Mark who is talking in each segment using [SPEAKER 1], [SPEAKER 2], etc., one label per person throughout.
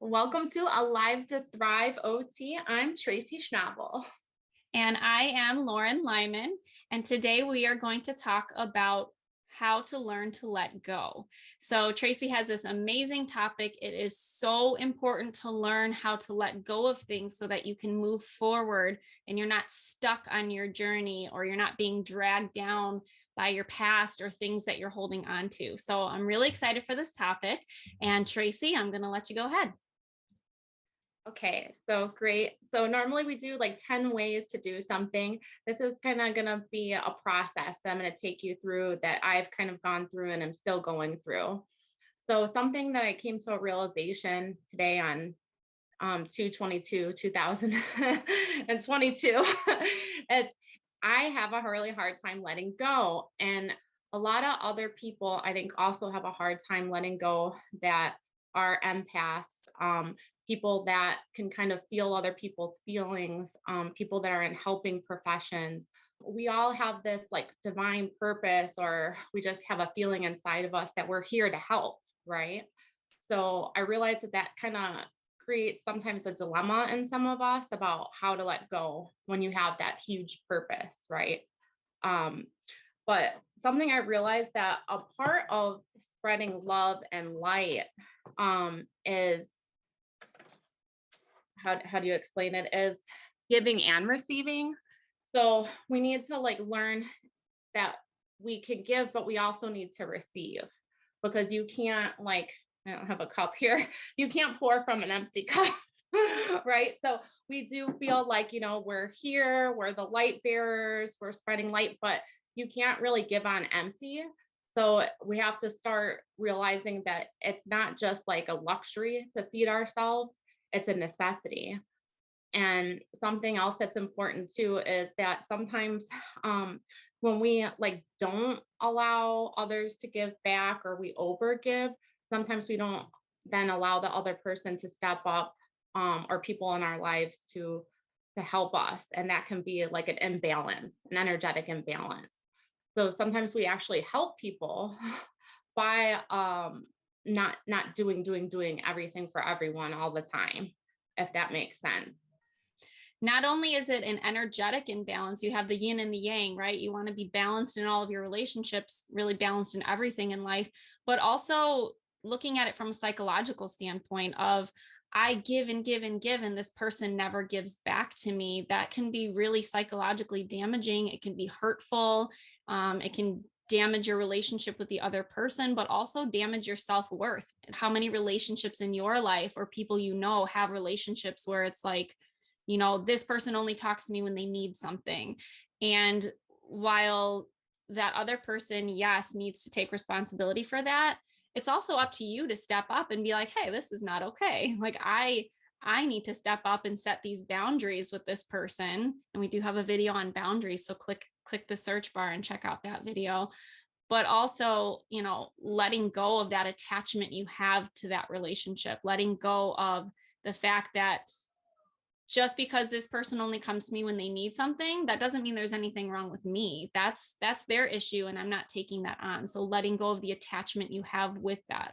[SPEAKER 1] Welcome to Alive to Thrive OT. I'm Tracy Schnabel.
[SPEAKER 2] And I am Lauren Lyman. And today we are going to talk about how to learn to let go. So, Tracy has this amazing topic. It is so important to learn how to let go of things so that you can move forward and you're not stuck on your journey or you're not being dragged down by your past or things that you're holding on to. So, I'm really excited for this topic. And, Tracy, I'm going to let you go ahead.
[SPEAKER 1] Okay, so great. So normally we do like 10 ways to do something. This is kind of going to be a process that I'm going to take you through that I've kind of gone through and I'm still going through. So something that I came to a realization today on 222 2022 is I have a really hard time letting go. And a lot of other people, I think, also have a hard time letting go that are empaths, people that can kind of feel other people's feelings, people that are in helping professions. We all have this like divine purpose, or we just have a feeling inside of us that we're here to help, right? So I realized that kind of creates sometimes a dilemma in some of us about how to let go when you have that huge purpose, right? Um, but something I realized that a part of spreading love and light is how do you explain it is giving and receiving. So we need to like learn that we can give, but we also need to receive because you can't like, I don't have a cup here. You can't pour from an empty cup. Right. So we do feel like, we're here, we're the light bearers, we're spreading light, but you can't really give on empty. So we have to start realizing that it's not just like a luxury to feed ourselves, it's a necessity. And something else that's important too is that sometimes when we like don't allow others to give back or we overgive, sometimes we don't then allow the other person to step up, or people in our lives to help us. And that can be like an imbalance, an energetic imbalance. So sometimes we actually help people by not doing everything for everyone all the time, if that makes sense.
[SPEAKER 2] Not only is it an energetic imbalance, you have the yin and the yang, right? You want to be balanced in all of your relationships, really balanced in everything in life, but also looking at it from a psychological standpoint of I give and give and give, and this person never gives back to me. That can be really psychologically damaging. It can be hurtful. It can damage your relationship with the other person, but also damage your self-worth. How many relationships in your life or people have relationships where it's like, this person only talks to me when they need something. And while that other person, yes, needs to take responsibility for that, it's also up to you to step up and be like, hey, this is not okay. Like I need to step up and set these boundaries with this person. And we do have a video on boundaries. So click the search bar and check out that video. But also, letting go of that attachment you have to that relationship, letting go of the fact that just because this person only comes to me when they need something, that doesn't mean there's anything wrong with me. That's their issue and I'm not taking that on. So letting go of the attachment you have with that.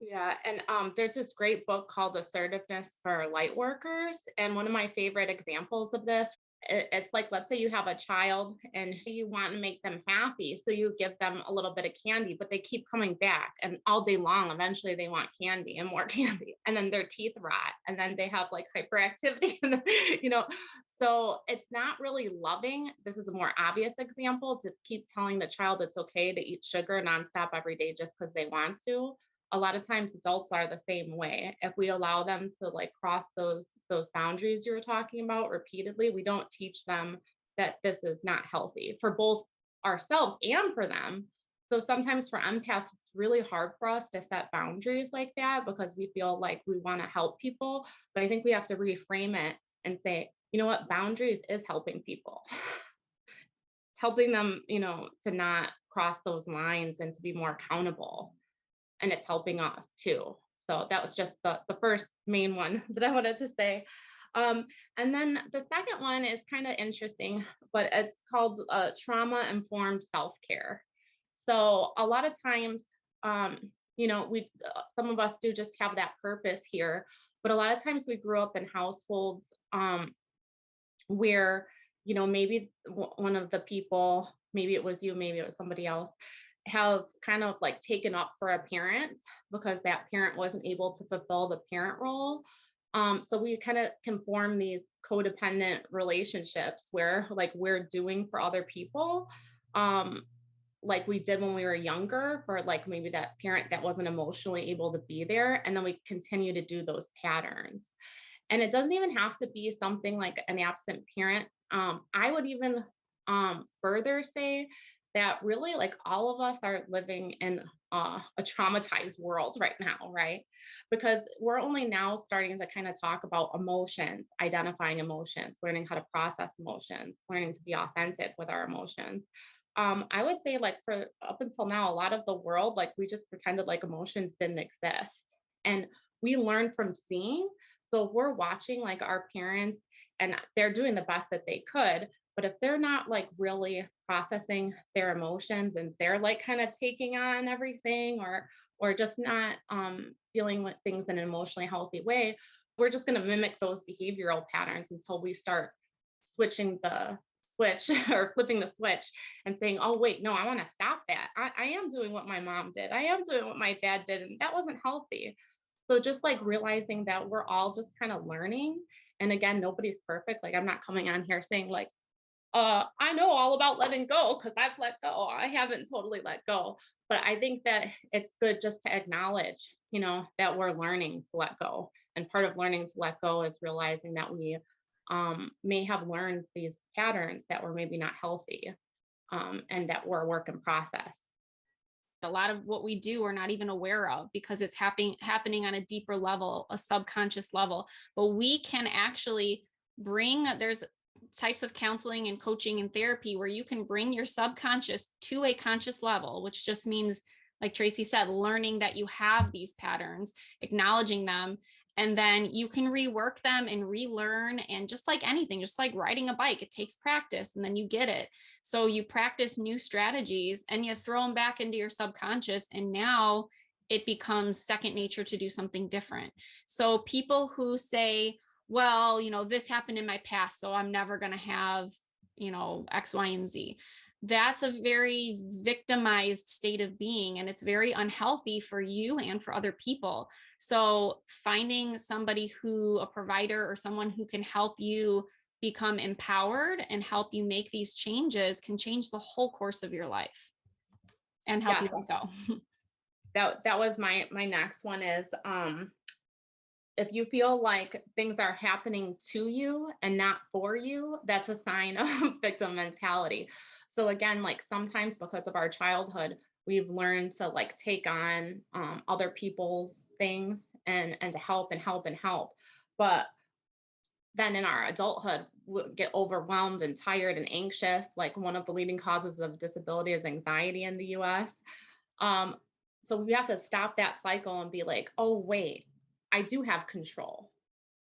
[SPEAKER 1] Yeah, and there's this great book called Assertiveness for Light Workers, and one of my favorite examples of this, it's like, let's say you have a child and you want to make them happy, so you give them a little bit of candy, but they keep coming back, and all day long, eventually they want candy and more candy, and then their teeth rot, and then they have like hyperactivity, and you know, so it's not really loving. This is a more obvious example to keep telling the child it's okay to eat sugar nonstop every day just because they want to. A lot of times adults are the same way. If we allow them to like cross those boundaries you were talking about repeatedly, we don't teach them that this is not healthy for both ourselves and for them. So sometimes for empaths, it's really hard for us to set boundaries like that because we feel like we want to help people. But I think we have to reframe it and say, you know what, boundaries is helping people. It's helping them, to not cross those lines and to be more accountable, and it's helping us too. So that was just the first main one that I wanted to say. And then the second one is kind of interesting, but it's called trauma informed self care. So a lot of times, some of us do just have that purpose here, but a lot of times we grew up in households where, maybe one of the people, maybe it was you, maybe it was somebody else, have kind of like taken up for a parent because that parent wasn't able to fulfill the parent role. So we kind of can form these codependent relationships where like we're doing for other people, um, like we did when we were younger for like maybe that parent that wasn't emotionally able to be there. And then we continue to do those patterns. And it doesn't even have to be something like an absent parent. I would even further say that really like all of us are living in a traumatized world right now, right? Because we're only now starting to kind of talk about emotions, identifying emotions, learning how to process emotions, learning to be authentic with our emotions. I would say like for up until now, a lot of the world, like we just pretended like emotions didn't exist. And we learned from seeing. So if we're watching like our parents and they're doing the best that they could, but if they're not like really processing their emotions and they're like kind of taking on everything or just not dealing with things in an emotionally healthy way, we're just going to mimic those behavioral patterns until we start switching the switch or flipping the switch and saying, oh, wait, no, I want to stop that. I am doing what my mom did. I am doing what my dad did. And that wasn't healthy. So just like realizing that we're all just kind of learning. And again, nobody's perfect. Like I'm not coming on here saying like, I know all about letting go because I've let go. I haven't totally let go. But I think that it's good just to acknowledge, that we're learning to let go. And part of learning to let go is realizing that we may have learned these patterns that were maybe not healthy, and that were a work in process.
[SPEAKER 2] A lot of what we do we're not even aware of because it's happening on a deeper level, a subconscious level. But we can actually there's types of counseling and coaching and therapy where you can bring your subconscious to a conscious level, which just means, like Tracy said, learning that you have these patterns, acknowledging them, and then you can rework them and relearn. And just like anything, just like riding a bike, it takes practice and then you get it. So you practice new strategies and you throw them back into your subconscious, and now it becomes second nature to do something different. So people who say, well, this happened in my past, so I'm never going to have, X, Y, and Z. That's a very victimized state of being, and it's very unhealthy for you and for other people. So finding a provider or someone who can help you become empowered and help you make these changes can change the whole course of your life and help
[SPEAKER 1] Yeah,
[SPEAKER 2] you let go.
[SPEAKER 1] that was my next one is if you feel like things are happening to you and not for you, that's a sign of victim mentality. So again, like sometimes because of our childhood, we've learned to like take on other people's things and to help and help and help. But then in our adulthood, we get overwhelmed and tired and anxious. Like one of the leading causes of disability is anxiety in the US. Um, so we have to stop that cycle and be like, oh, wait, I do have control.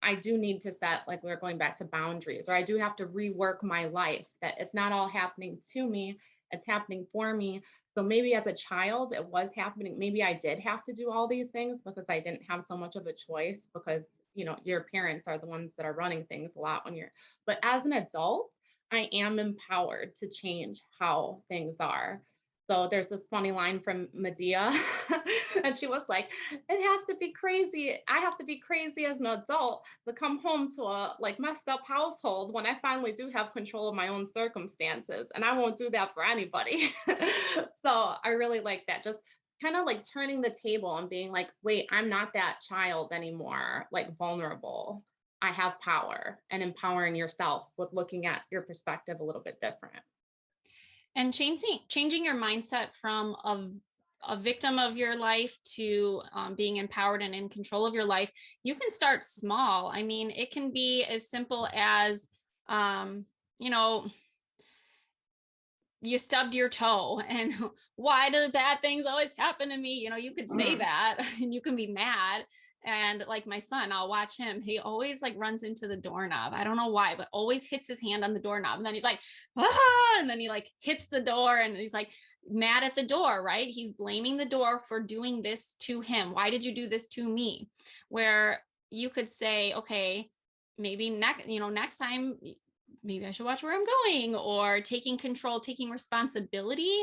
[SPEAKER 1] I do need to set, like we're going back to boundaries, or I do have to rework my life, that it's not all happening to me, it's happening for me. So maybe as a child, it was happening. Maybe I did have to do all these things because I didn't have so much of a choice because, your parents are the ones that are running things a lot but as an adult, I am empowered to change how things are. So there's this funny line from Medea, and she was like, "It has to be crazy. I have to be crazy as an adult to come home to a like messed up household when I finally do have control of my own circumstances, and I won't do that for anybody." So I really like that. Just kind of like turning the table and being like, "Wait, I'm not that child anymore. Like vulnerable. I have power," and empowering yourself with looking at your perspective a little bit different.
[SPEAKER 2] And changing your mindset from a victim of your life to being empowered and in control of your life. You can start small. I mean, it can be as simple as you know you stubbed your toe and why do bad things always happen to me? You could say
[SPEAKER 1] Mhm.
[SPEAKER 2] that and you can be mad. And like my son, I'll watch him. He always like runs into the doorknob. I don't know why, but always hits his hand on the doorknob. And then he's like, ah, and then he like hits the door and he's like mad at the door, right? He's blaming the door for doing this to him. Why did you do this to me? Where you could say, okay, maybe next time, maybe I should watch where I'm going, or taking control, taking responsibility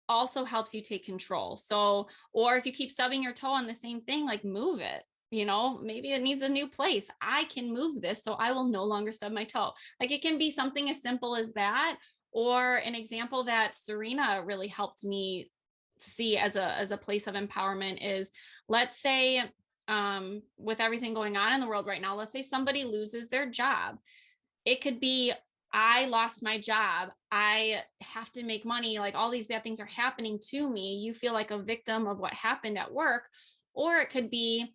[SPEAKER 2] also helps you take control. So, or if you keep stubbing your toe on the same thing, like move it. Maybe it needs a new place. I can move this, so I will no longer stub my toe. Like it can be something as simple as that. Or an example that Serena really helped me see as a place of empowerment is, let's say, with everything going on in the world right now, let's say somebody loses their job. It could be, I lost my job. I have to make money. Like all these bad things are happening to me. You feel like a victim of what happened at work. Or it could be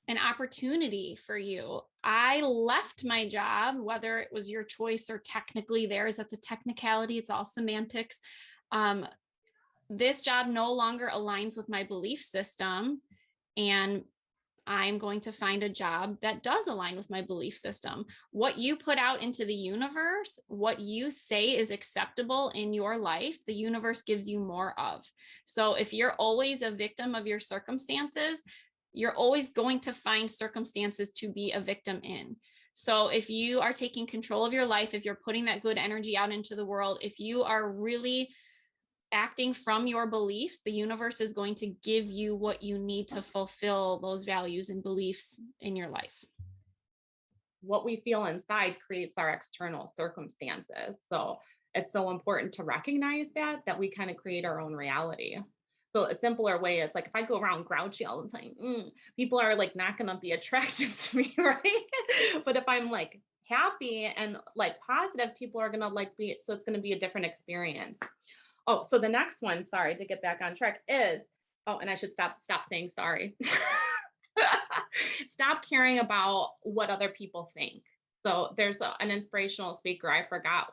[SPEAKER 2] an opportunity for you. I left my job, whether it was your choice or technically theirs. That's a technicality. It's all semantics. This job no longer aligns with my belief system. And I'm going to find a job that does align with my belief system. What you put out into the universe, what you say is acceptable in your life, the universe gives you more of. So if you're always a victim of your circumstances, you're always going to find circumstances to be a victim in. So if you are taking control of your life, if you're putting that good energy out into the world, if you are really acting from your beliefs, the universe is going to give you what you need to fulfill those values and beliefs in your life.
[SPEAKER 1] What we feel inside creates our external circumstances. So it's so important to recognize that we kind of create our own reality. So a simpler way is like if I go around grouchy all the time, people are like not going to be attracted to me, right? But if I'm like happy and like positive, people are going to like be, so it's going to be a different experience. Oh, so the next one, sorry to get back on track, is, oh, and I should stop saying sorry. Stop caring about what other people think. So there's an inspirational speaker, I forgot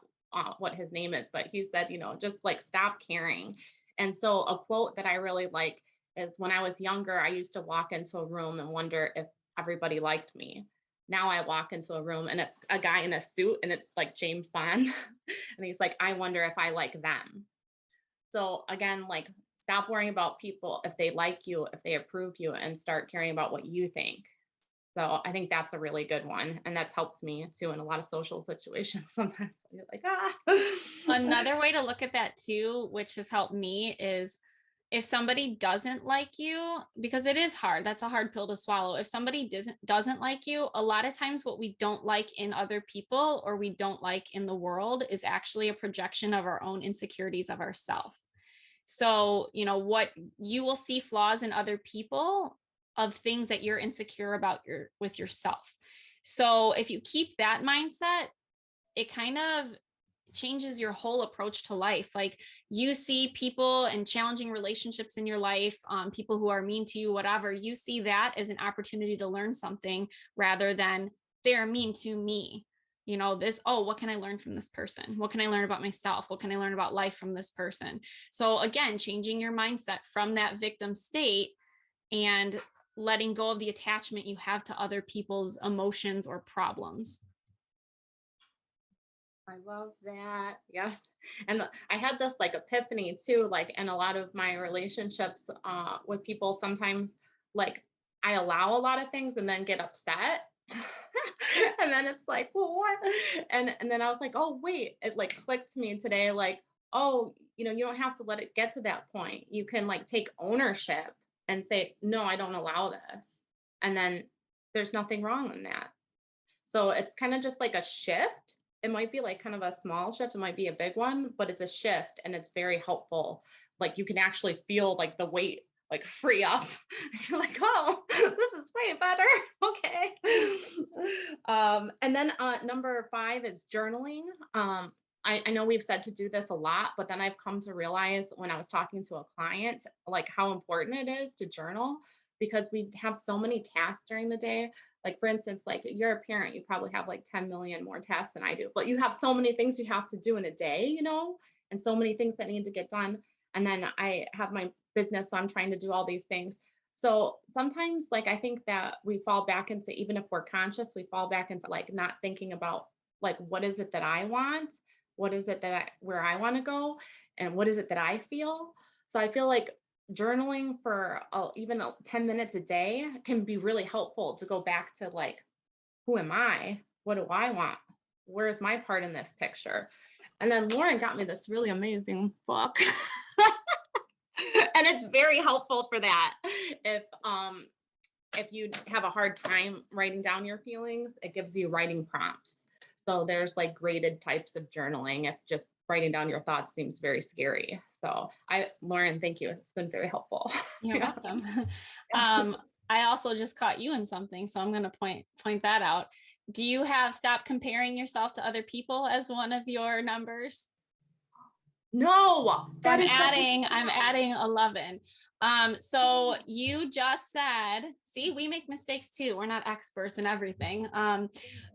[SPEAKER 1] what his name is, but he said, just like stop caring. And so a quote that I really like is, when I was younger, I used to walk into a room and wonder if everybody liked me. Now I walk into a room and it's a guy in a suit and it's like James Bond. And he's like, I wonder if I like them. So again, like stop worrying about people, if they like you, if they approve you, and start caring about what you think. So I think that's a really good one. And that's helped me too in a lot of social situations. Sometimes you're like,
[SPEAKER 2] Another way to look at that too, which has helped me, is if somebody doesn't like you, because it is hard, that's a hard pill to swallow. If somebody doesn't like you, a lot of times what we don't like in other people or we don't like in the world is actually a projection of our own insecurities of ourselves. So, what you will see flaws in other people of things that you're insecure about with yourself. So if you keep that mindset, it kind of changes your whole approach to life. Like you see people and challenging relationships in your life, people who are mean to you, whatever, you see that as an opportunity to learn something rather than they're mean to me. What can I learn from this person? What can I learn about myself? What can I learn about life from this person? So again, changing your mindset from that victim state and letting go of the attachment you have to other people's emotions or problems.
[SPEAKER 1] I love that. Yes. And I had this like epiphany too, like in a lot of my relationships with people, sometimes like I allow a lot of things and then get upset. And then it's like, well, what? And then I was like, oh, wait, it like clicked to me today, like, oh, you don't have to let it get to that point. You can like take ownership and say, no, I don't allow this. And then there's nothing wrong in that. So it's kind of just like a shift. It might be like kind of a small shift, it might be a big one, but it's a shift and it's very helpful. Like you can actually feel like the weight like free up. You're like, oh, this is way better. Okay. And then number 5 is journaling. I know we've said to do this a lot, but then I've come to realize when I was talking to a client, like how important it is to journal, because we have so many tasks during the day. Like for instance, like you're a parent, you probably have like 10 million more tasks than I do, but you have so many things you have to do in a day, and so many things that need to get done. And then I have my business, so I'm trying to do all these things. So sometimes, like, I think that we fall back into, even if we're conscious, we fall back into like not thinking about like, what is it that I want? What is it that where I want to go? And what is it that I feel? So I feel like journaling for even 10 minutes a day can be really helpful to go back to like, who am I? What do I want? Where's my part in this picture? And then Lauren got me this really amazing book. And it's very helpful for that. If you have a hard time writing down your feelings, it gives you writing prompts. So there's like graded types of journaling if just writing down your thoughts seems very scary. So Lauren, thank you. It's been very helpful.
[SPEAKER 2] You're
[SPEAKER 1] Yeah.
[SPEAKER 2] welcome.
[SPEAKER 1] Yeah.
[SPEAKER 2] I also just caught you in something, so I'm going to point that out. Do you have stop comparing yourself to other people as one of your numbers?
[SPEAKER 1] No,
[SPEAKER 2] So
[SPEAKER 1] that is such a good
[SPEAKER 2] I'm
[SPEAKER 1] one.
[SPEAKER 2] adding 11. So you just said, see, we make mistakes too. We're not experts in everything.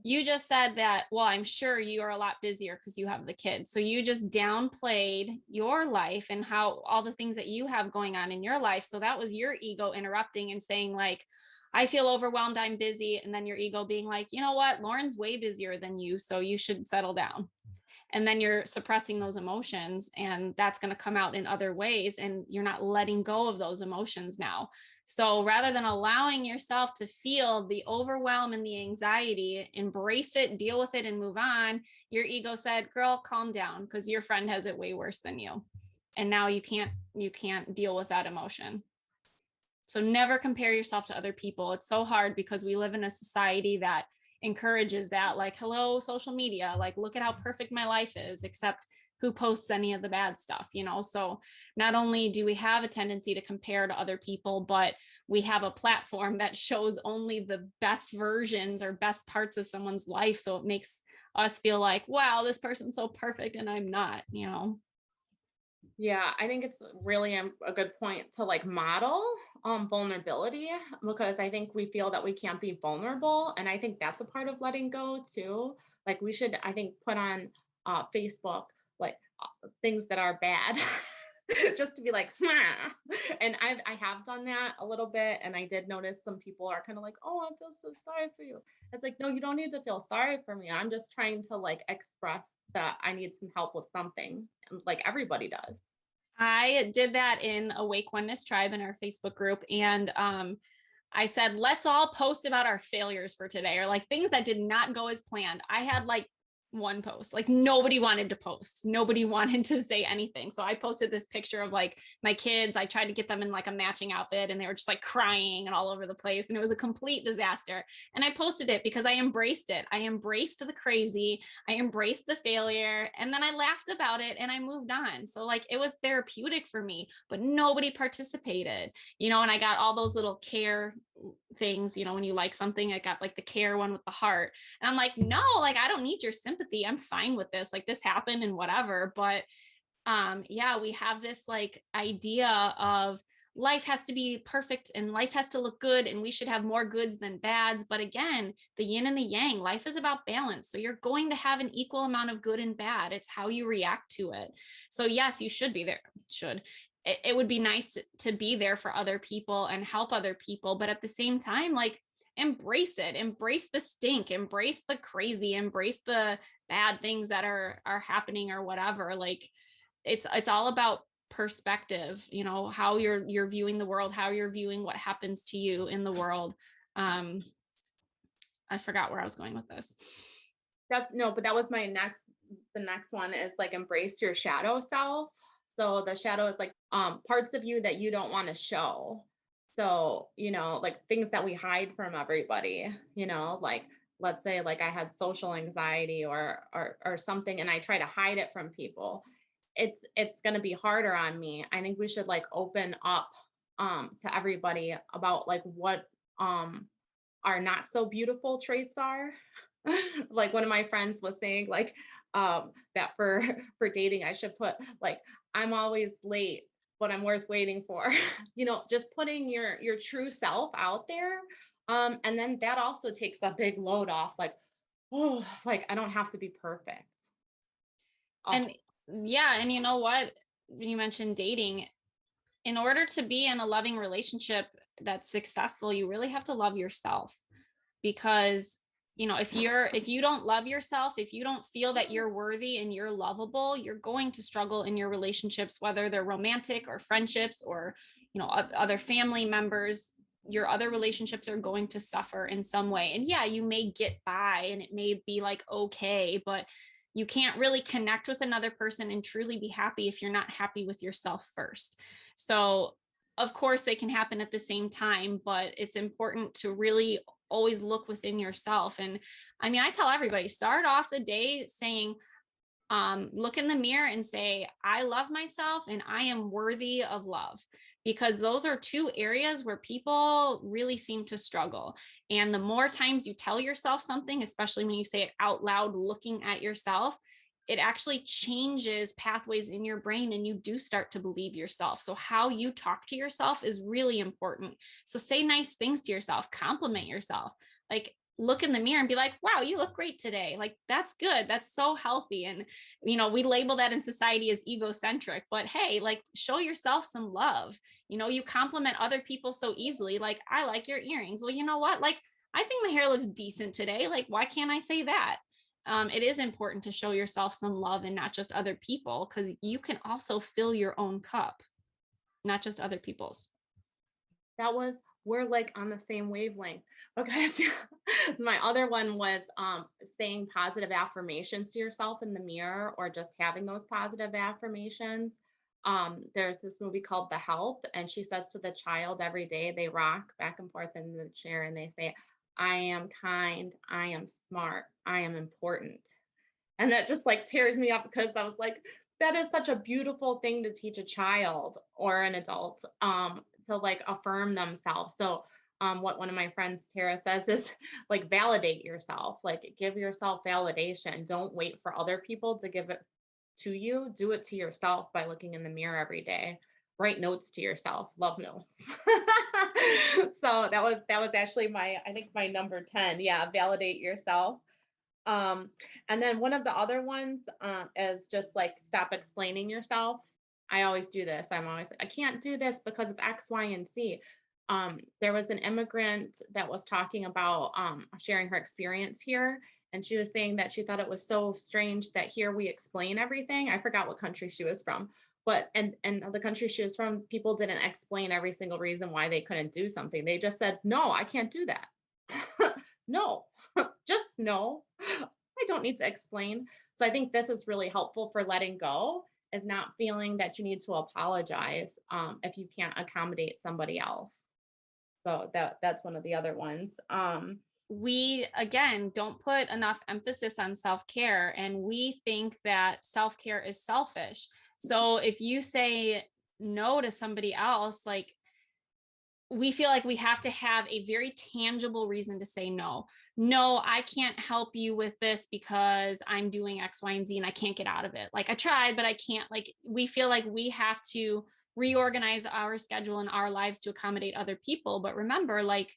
[SPEAKER 2] You just said that, well, I'm sure you are a lot busier because you have the kids. So you just downplayed your life and how all the things that you have going on in your life. So that was your ego interrupting and saying like, I feel overwhelmed, I'm busy. And then your ego being like, you know what, Lauren's way busier than you, so you should settle down. And then you're suppressing those emotions, and that's going to come out in other ways, and you're not letting go of those emotions now. So rather than allowing yourself to feel the overwhelm and the anxiety, embrace it, deal with it, and move on, your ego said, girl, calm down, because your friend has it way worse than you, and now you can't deal with that emotion. So never compare yourself to other people. It's so hard because we live in a society that encourages that, like, hello, social media, like, look at how perfect my life is, except who posts any of the bad stuff, you know? So not only do we have a tendency to compare to other people, but we have a platform that shows only the best versions or best parts of someone's life. So it makes us feel like, wow, this person's so perfect and I'm not, you know?
[SPEAKER 1] Yeah, I think it's really a good point to like model vulnerability, because I think we feel that we can't be vulnerable. And I think that's a part of letting go too. Like we should, I think, put on Facebook like things that are bad. Just to be like, "Huh." And I have done that a little bit, and I did notice some people are kind of like, oh, I feel so sorry for you. It's like, no, you don't need to feel sorry for me. I'm just trying to like express that I need some help with something, and like everybody does.
[SPEAKER 2] I did that in Awake Oneness Tribe in our Facebook group. And I said, let's all post about our failures for today, or like things that did not go as planned. I had like one post, like nobody wanted to post, nobody wanted to say anything. So I posted this picture of like my kids. I tried to get them in like a matching outfit, and they were just like crying and all over the place, and it was a complete disaster. And I posted it because I embraced it. I embraced the crazy, I embraced the failure, and then I laughed about it and I moved on. So like it was therapeutic for me, but nobody participated, you know. And I got all those little care things, you know, when you like something, I got like the care one with the heart. And I'm like, no, like I don't need your sympathy. I'm fine with this. Like this happened and whatever. But yeah, we have this like idea of life has to be perfect and life has to look good and we should have more goods than bads. But again, the yin and the yang, life is about balance. So you're going to have an equal amount of good and bad. It's how you react to it. So yes, you should be there. Should it would be nice to be there for other people and help other people, but at the same time, like embrace it, embrace the stink, embrace the crazy, embrace the bad things that are happening or whatever. Like it's all about perspective, you know, how you're viewing the world, how you're viewing what happens to you in the world. um I forgot where I was going with this.
[SPEAKER 1] That's no, but that was my next the next one is like embrace your shadow self. So the shadow is like parts of you that you don't want to show. So, like things that we hide from everybody, like let's say like I had social anxiety or something and I try to hide it from people. It's going to be harder on me. I think we should like open up to everybody about like what our not so beautiful traits are. Like one of my friends was saying like that for for dating I should put like I'm always late but I'm worth waiting for. Just putting your true self out there. And then that also takes a big load off, like, oh, like I don't have to be perfect. Oh,
[SPEAKER 2] And yeah, and you know what, you mentioned dating, in order to be in a loving relationship that's successful, you really have to love yourself, because if you don't love yourself, if you don't feel that you're worthy and you're lovable, you're going to struggle in your relationships, whether they're romantic or friendships or other family members. Your other relationships are going to suffer in some way. And yeah, you may get by and it may be like okay, but you can't really connect with another person and truly be happy if you're not happy with yourself first. So of course they can happen at the same time, but it's important to really always look within yourself. And I mean, I tell everybody, start off the day saying, look in the mirror and say, I love myself and I am worthy of love, because those are two areas where people really seem to struggle. And the more times you tell yourself something, especially when you say it out loud, looking at yourself, it actually changes pathways in your brain and you do start to believe yourself. So how you talk to yourself is really important. So say nice things to yourself, compliment yourself, like look in the mirror and be like, wow, you look great today. Like, that's good. That's so healthy. And, we label that in society as egocentric, but hey, like show yourself some love. You compliment other people so easily. Like, I like your earrings. Well, you know what? Like, I think my hair looks decent today. Like, why can't I say that? It is important to show yourself some love and not just other people, because you can also fill your own cup, not just other people's.
[SPEAKER 1] We're like on the same wavelength, because my other one was saying positive affirmations to yourself in the mirror, or just having those positive affirmations. There's this movie called The Help, and she says to the child every day, they rock back and forth in the chair and they say, I am kind, I am smart, I am important. And that just like tears me up, because I was like, that is such a beautiful thing to teach a child or an adult, to like affirm themselves. So what one of my friends, Tara, says is like, validate yourself, like give yourself validation. Don't wait for other people to give it to you. Do it to yourself by looking in the mirror every day. Write notes to yourself, love notes. So that was actually I think my number 10. Yeah, validate yourself. Um, and then one of the other ones is just like, stop explaining yourself. I always do this. I'm always like, I can't do this because of X, Y, and Z. There was an immigrant that was talking about sharing her experience here. And she was saying that she thought it was so strange that here we explain everything. I forgot what country she was from, but and the country she was from, people didn't explain every single reason why they couldn't do something. They just said, no, I can't do that. No, just no. I don't need to explain. So I think this is really helpful for letting go, is not feeling that you need to apologize if you can't accommodate somebody else. So that's one of the other ones.
[SPEAKER 2] We again don't put enough emphasis on self-care, and we think that self-care is selfish. So if you say no to somebody else, like, we feel like we have to have a very tangible reason to say no. No, I can't help you with this because I'm doing X, Y, and Z and I can't get out of it. Like, I tried, but I can't. Like, we feel like we have to reorganize our schedule and our lives to accommodate other people. But remember, like,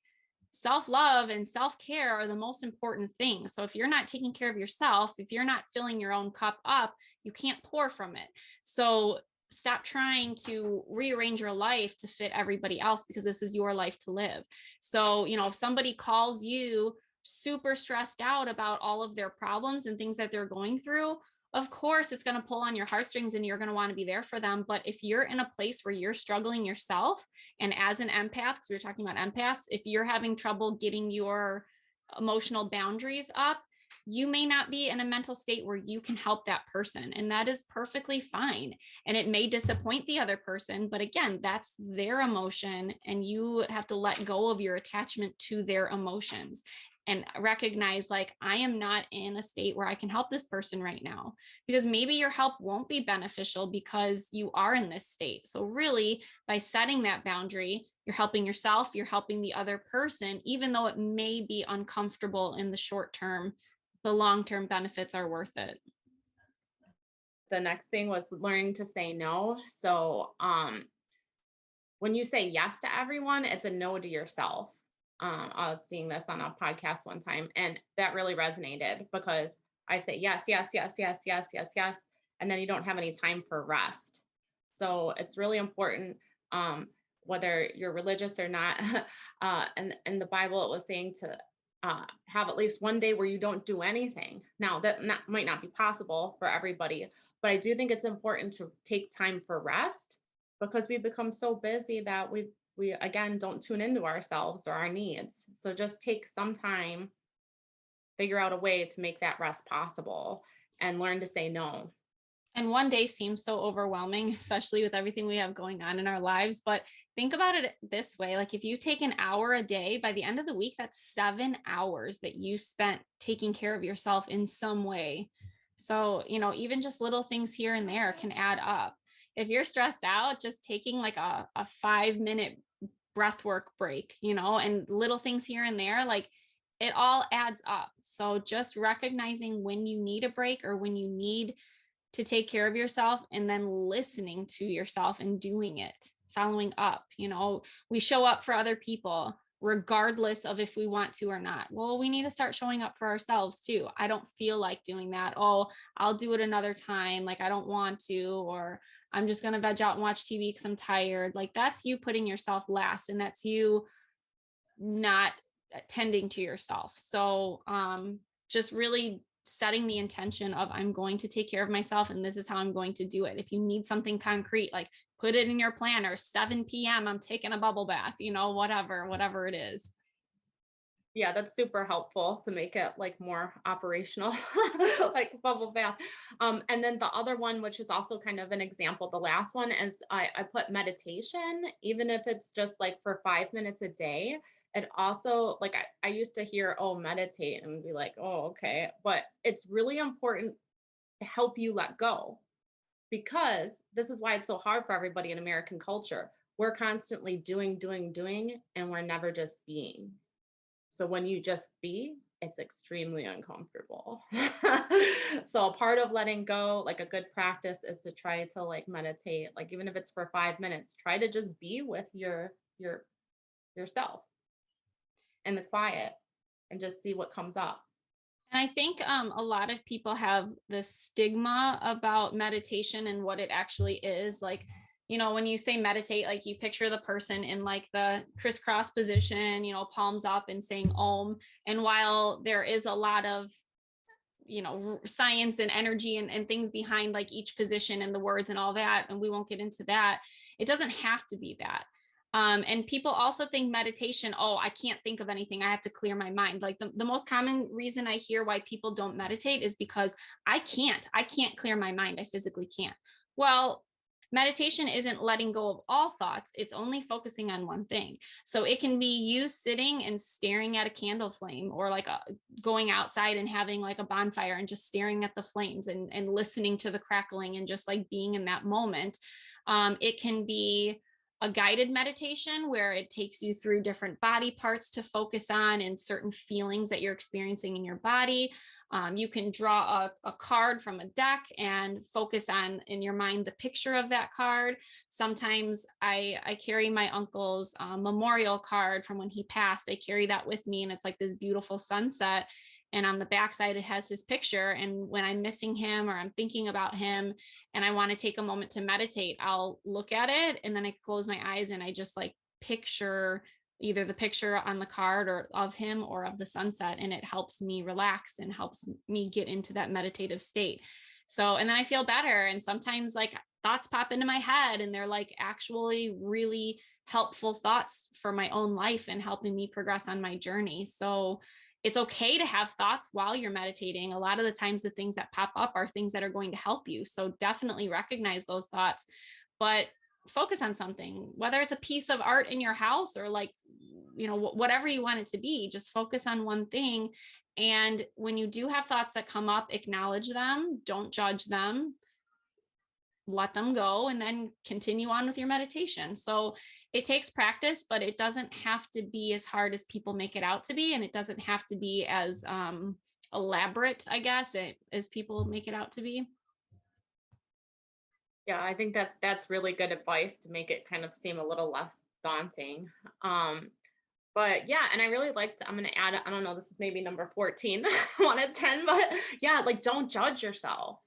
[SPEAKER 2] self-love and self-care are the most important things. So if you're not taking care of yourself, if you're not filling your own cup up, you can't pour from it. So stop trying to rearrange your life to fit everybody else, because this is your life to live. So, if somebody calls you super stressed out about all of their problems and things that they're going through, of course it's going to pull on your heartstrings and you're going to want to be there for them. But if you're in a place where you're struggling yourself, and as an empath, because we we're talking about empaths, if you're having trouble getting your emotional boundaries up, you may not be in a mental state where you can help that person. And that is perfectly fine. And it may disappoint the other person, but again, that's their emotion. And you have to let go of your attachment to their emotions and recognize, like, I am not in a state where I can help this person right now, because maybe your help won't be beneficial because you are in this state. So really, by setting that boundary, you're helping yourself, you're helping the other person, even though it may be uncomfortable in the short term, the long-term benefits are worth it.
[SPEAKER 1] The next thing was learning to say no. So when you say yes to everyone, it's a no to yourself. I was seeing this on a podcast one time, and that really resonated, because I say yes, yes, yes, yes, yes, yes, yes, and then you don't have any time for rest. So it's really important Whether you're religious or not. And in the Bible, it was saying to have at least one day where you don't do anything. Now, might not be possible for everybody, but I do think it's important to take time for rest because we become so busy that we again don't tune into ourselves or our needs. So just take some time, figure out a way to make that rest possible, and learn to say no.
[SPEAKER 2] And one day seems so overwhelming, especially with everything we have going on in our lives. But think about it this way, like if you take an hour a day, by the end of the week, that's 7 hours that you spent taking care of yourself in some way. So, even just little things here and there can add up. If you're stressed out, just taking like a 5 minute breath work break, and little things here and there, like it all adds up. So just recognizing when you need a break or when you need to take care of yourself, and then listening to yourself and doing it, following up. We show up for other people regardless of if we want to or not. Well, we need to start showing up for ourselves too. I don't feel like doing that. Oh, I'll do it another time. Like I don't want to, or I'm just going to veg out and watch TV because I'm tired. Like that's you putting yourself last, and that's you not tending to yourself. So just really setting the intention of I'm going to take care of myself and this is how I'm going to do it. If you need something concrete, like put it in your planner, 7 p.m. I'm taking a bubble bath, whatever it is.
[SPEAKER 1] Yeah, that's super helpful to make it like more operational, like bubble bath. And then the other one, which is also kind of an example, the last one is I put meditation, even if it's just like for 5 minutes a day. It also like I used to hear, oh, meditate and be like, oh, okay. But it's really important to help you let go because this is why it's so hard for everybody in American culture. We're constantly doing, doing, doing, and we're never just being. So when you just be, it's extremely uncomfortable. So a part of letting go, like a good practice is to try to like meditate, like even if it's for 5 minutes, try to just be with your yourself in the quiet and just see what comes up.
[SPEAKER 2] And I think a lot of people have this stigma about meditation and what it actually is. Like, when you say meditate, like you picture the person in like the crisscross position, palms up and saying Om. And while there is a lot of science and energy and things behind like each position and the words and all that, and we won't get into that, it doesn't have to be that. And people also think meditation, oh, I can't think of anything, I have to clear my mind. Like the most common reason I hear why people don't meditate is because I can't clear my mind, I physically can't. Well, meditation isn't letting go of all thoughts, it's only focusing on one thing. So it can be you sitting and staring at a candle flame, or like going outside and having like a bonfire and just staring at the flames and listening to the crackling and just like being in that moment. It can be a guided meditation where it takes you through different body parts to focus on and certain feelings that you're experiencing in your body. You can draw a card from a deck and focus on in your mind the picture of that card. Sometimes I carry my uncle's memorial card from when he passed. I carry that with me, and it's like this beautiful sunset. And on the backside, it has his picture. And when I'm missing him or I'm thinking about him and I want to take a moment to meditate, I'll look at it and then I close my eyes and I just like picture either the picture on the card or of him or of the sunset. And it helps me relax and helps me get into that meditative state. So, and then I feel better. And sometimes like thoughts pop into my head and they're like actually really helpful thoughts for my own life and helping me progress on my journey. So, it's okay to have thoughts while you're meditating. A lot of the times, the things that pop up are things that are going to help you. So definitely recognize those thoughts, but focus on something, whether it's a piece of art in your house or like, whatever you want it to be, just focus on one thing. And when you do have thoughts that come up, acknowledge them, don't judge them, let them go, and then continue on with your meditation. So it takes practice, but it doesn't have to be as hard as people make it out to be. And it doesn't have to be as elaborate, I guess, as people make it out to be.
[SPEAKER 1] Yeah, I think that that's really good advice to make it kind of seem a little less daunting. But yeah, and I really liked, I'm going to add, I don't know, this is maybe number 14, one of 10, but yeah, like don't judge yourself.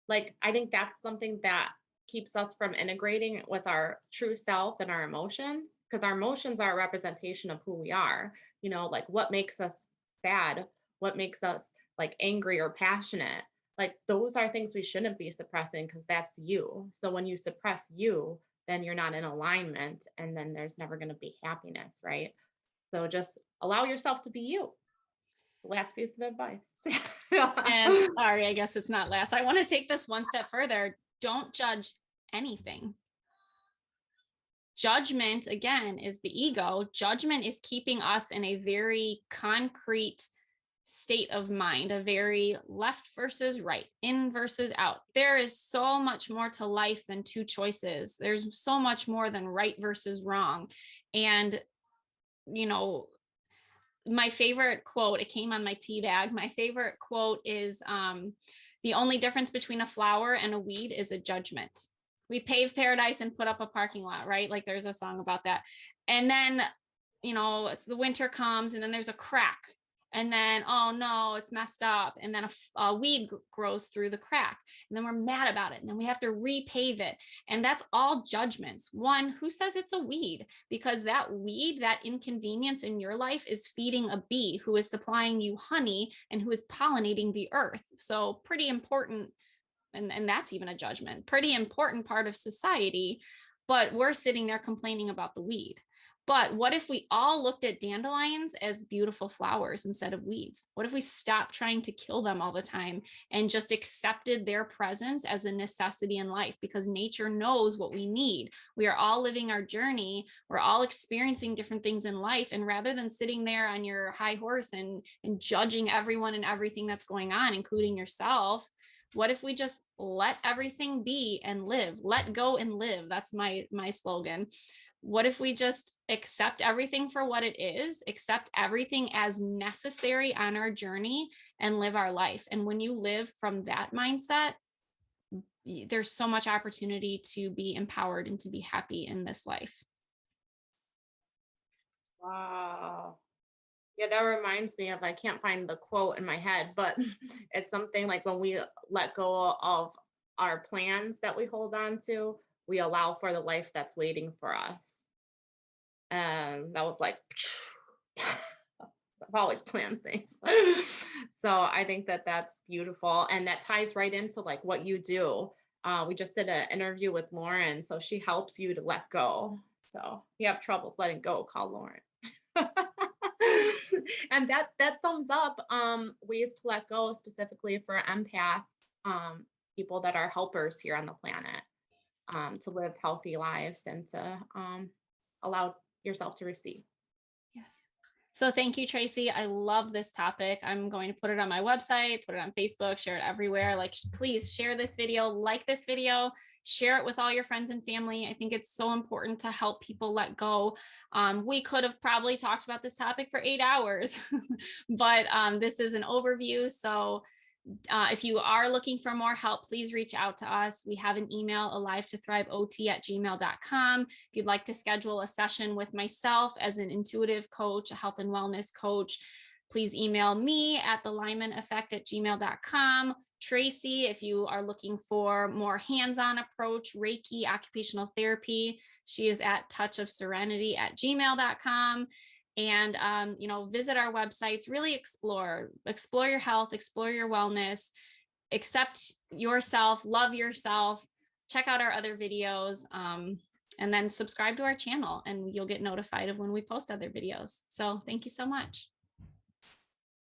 [SPEAKER 1] Like, I think that's something that keeps us from integrating with our true self and our emotions, because our emotions are a representation of who we are. Like what makes us sad, what makes us like angry or passionate. Like those are things we shouldn't be suppressing because that's you. So when you suppress you, then you're not in alignment and then there's never going to be happiness, right? So just allow yourself to be you. Last piece of advice.
[SPEAKER 2] And sorry, I guess it's not last. I want to take this one step further. Don't judge anything. Judgment, again, is the ego. Judgment is keeping us in a very concrete state of mind, a very left versus right, in versus out. There is so much more to life than two choices. There's so much more than right versus wrong. And, you know, my favorite quote, it came on my tea bag. My favorite quote is the only difference between a flower and a weed is a judgment. We pave paradise and put up a parking lot, right? Like there's a song about that. And then, the winter comes and then there's a crack. And then, oh no, it's messed up. And then a weed grows through the crack. And then we're mad about it. And then we have to repave it. And that's all judgments. One, who says it's a weed? Because that weed, that inconvenience in your life is feeding a bee who is supplying you honey and who is pollinating the earth. So pretty important. And that's even a judgment, pretty important part of society. But we're sitting there complaining about the weed. But what if we all looked at dandelions as beautiful flowers instead of weeds? What if we stopped trying to kill them all the time and just accepted their presence as a necessity in life? Because nature knows what we need. We are all living our journey. We're all experiencing different things in life. And rather than sitting there on your high horse and judging everyone and everything that's going on, including yourself, what if we just let everything be and live? Let go and live. That's my slogan. What if we just accept everything for what it is, accept everything as necessary on our journey and live our life? And when you live from that mindset, there's so much opportunity to be empowered and to be happy in this life.
[SPEAKER 1] Wow. Yeah, that reminds me of, I can't find the quote in my head, but it's something like when we let go of our plans that we hold on to, we allow for the life that's waiting for us. And that was like, I've always planned things. So I think that that's beautiful. And that ties right into like what you do. We just did an interview with Lauren. So she helps you to let go. So if you have troubles letting go, call Lauren. And that sums up ways to let go specifically for empath, people that are helpers here on the planet, to live healthy lives and to allow yourself to receive.
[SPEAKER 2] Yes. So thank you, Tracy. I love this topic. I'm going to put it on my website, put it on Facebook, share it everywhere. Like, please share this video, like this video, share it with all your friends and family. I think it's so important to help people let go. We could have probably talked about this topic for 8 hours, but this is an overview. So if you are looking for more help, please reach out to us. We have an email, alive2thriveot@gmail.com. If you'd like to schedule a session with myself as an intuitive coach, a health and wellness coach, please email me at thelymaneffect@gmail.com. Tracy, if you are looking for more hands-on approach, Reiki, occupational therapy, she is at touchofserenity@gmail.com. And visit our websites, really explore your health, explore your wellness, accept yourself, love yourself, check out our other videos, and then subscribe to our channel and you'll get notified of when we post other videos. So thank you so much.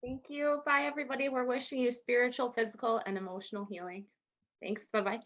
[SPEAKER 1] Thank you. Bye, everybody. We're wishing you spiritual, physical, and emotional healing. Thanks. Bye-bye.